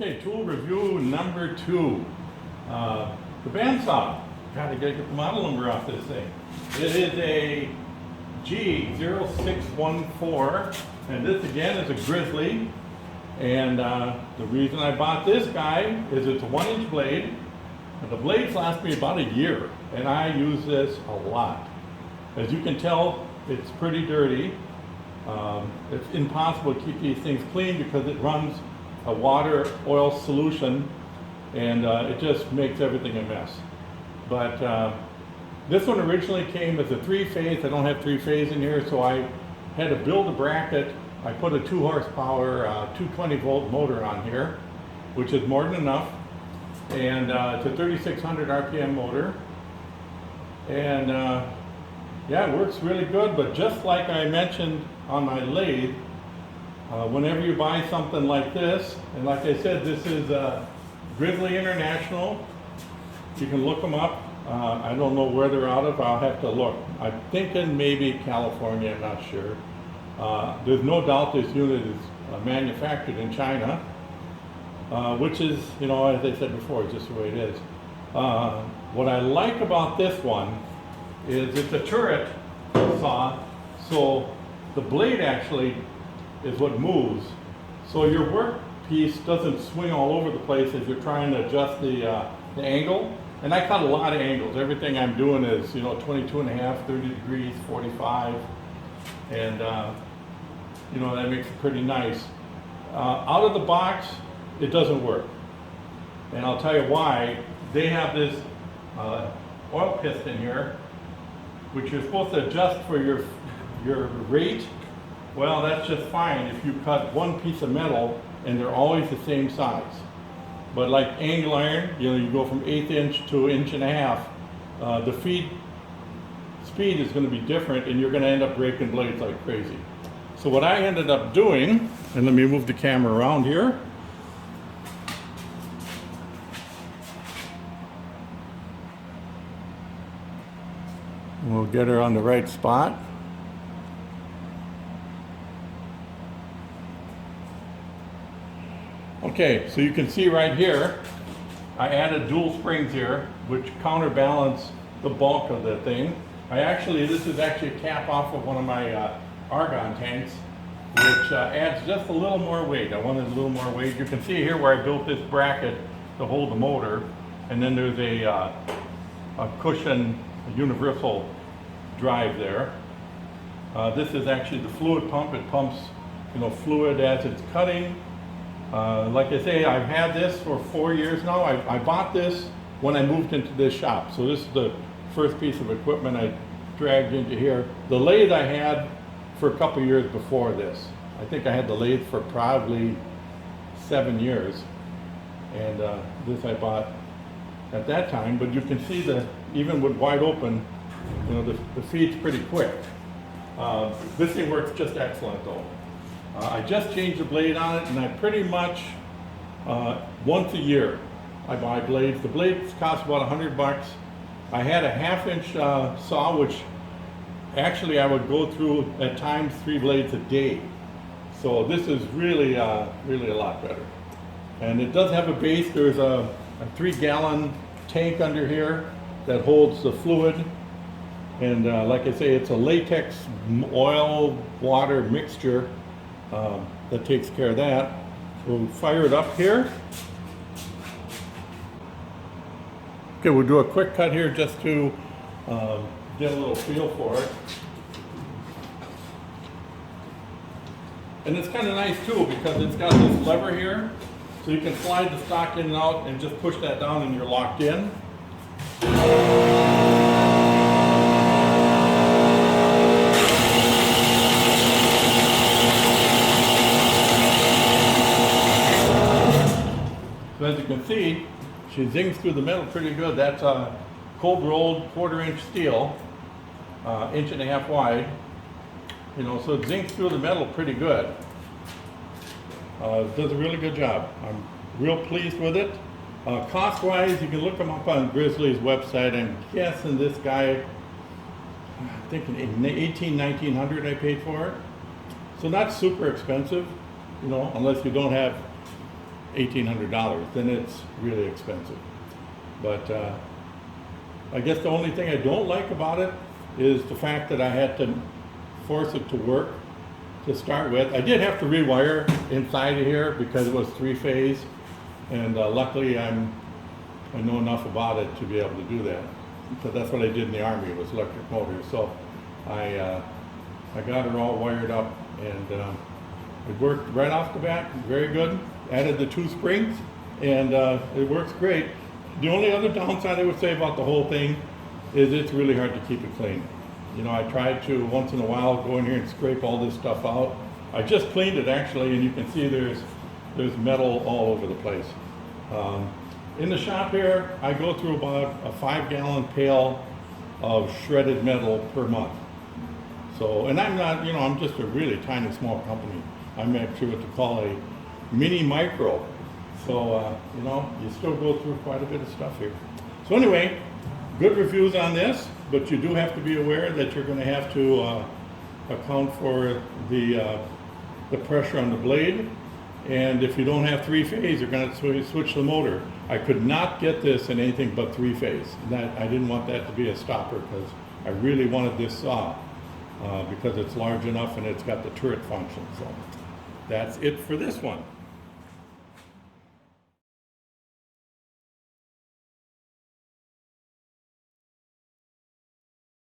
Okay, tool review number 2. The bandsaw. Gotta get the model number off this thing. It is a G0614, and this again is a Grizzly. And the reason I bought this guy is it's a 1-inch blade. And the blades last me about a year, and I use this a lot. As you can tell, it's pretty dirty. It's impossible to keep these things clean because it runs a water oil solution, and it just makes everything a mess. But this one originally came as a 3-phase. I don't have 3-phase in here, so I had to build a bracket. I put a 2 horsepower, 220-volt motor on here, which is more than enough. And it's a 3600 RPM motor. And yeah, it works really good, but just like I mentioned on my lathe, whenever you buy something like this, and like I said, this is Grizzly International. You can look them up. I don't know where they're out of. I'll have to look. I'm thinking maybe California, I'm not sure. There's no doubt this unit is manufactured in China, which is, you know, as I said before, just the way it is. What I like about this one is it's a turret saw, so the blade actually is what moves. So your workpiece doesn't swing all over the place as you're trying to adjust the angle. And I cut a lot of angles. Everything I'm doing is, you know, 22.5, 30 degrees, 45. And, you know, that makes it pretty nice. Out of the box, it doesn't work. And I'll tell you why. They have this oil piston here, which you're supposed to adjust for your rate. Well, that's just fine if you cut one piece of metal and they're always the same size. But like angle iron, you know, you go from 1/8 inch to 1.5 inches. The feed speed is going to be different, and you're going to end up breaking blades like crazy. So what I ended up doing, and let me move the camera around here. We'll get her on the right spot. Okay, so you can see right here, I added dual springs here, which counterbalance the bulk of the thing. This is actually a cap off of one of my argon tanks, which adds just a little more weight. I wanted a little more weight. You can see here where I built this bracket to hold the motor, and then there's a cushion, a universal drive there. This is actually the fluid pump. It pumps, you know, fluid as it's cutting. Like I say, I've had this for 4 years now. I bought this when I moved into this shop. So this is the first piece of equipment I dragged into here. The lathe I had for a couple years before this. I think I had the lathe for probably 7 years. And this I bought at that time. But you can see that even with wide open, you know, the feed's pretty quick. This thing works just excellent though. I just changed the blade on it, and I pretty much, once a year, I buy blades. The blades cost about $100. I had a 1/2 inch saw, which actually I would go through at times 3 blades a day. So this is really, really a lot better. And it does have a base. There's a 3-gallon tank under here that holds the fluid. And like I say, it's a latex oil water mixture that takes care of that. We'll fire it up here. Okay, we'll do a quick cut here just to get a little feel for it. And it's kind of nice too because it's got this lever here, so you can slide the stock in and out and just push that down and you're locked in. So as you can see, she zings through the metal pretty good. That's a cold rolled 1/4 inch steel, 1.5 inches wide. You know, so it zings through the metal pretty good. It does a really good job. I'm real pleased with it. Cost-wise, you can look them up on Grizzly's website. I'm guessing this guy, I think in 1900 I paid for it. So not super expensive, you know, unless you don't have $1,800, then it's really expensive. But I guess the only thing I don't like about it is the fact that I had to force it to work to start with. I did have to rewire inside of here because it was 3-phase, and luckily I know enough about it to be able to do that, because that's what I did in the Army, was electric motors. So I got it all wired up, and it worked right off the bat, very good. Added the 2 springs, and it works great. The only other downside I would say about the whole thing is it's really hard to keep it clean. You know, I tried to once in a while go in here and scrape all this stuff out. I just cleaned it actually, and you can see there's metal all over the place. In the shop here, I go through about a 5-gallon pail of shredded metal per month. So, and I'm not, you know, I'm just a really tiny small company. I'm actually what to call a mini micro. So, you know, you still go through quite a bit of stuff here. So anyway, good reviews on this, but you do have to be aware that you're going to have to account for the pressure on the blade. And if you don't have 3-phase, you're going to switch the motor. I could not get this in anything but 3-phase. I didn't want that to be a stopper, because I really wanted this saw because it's large enough and it's got the turret function. So that's it for this one.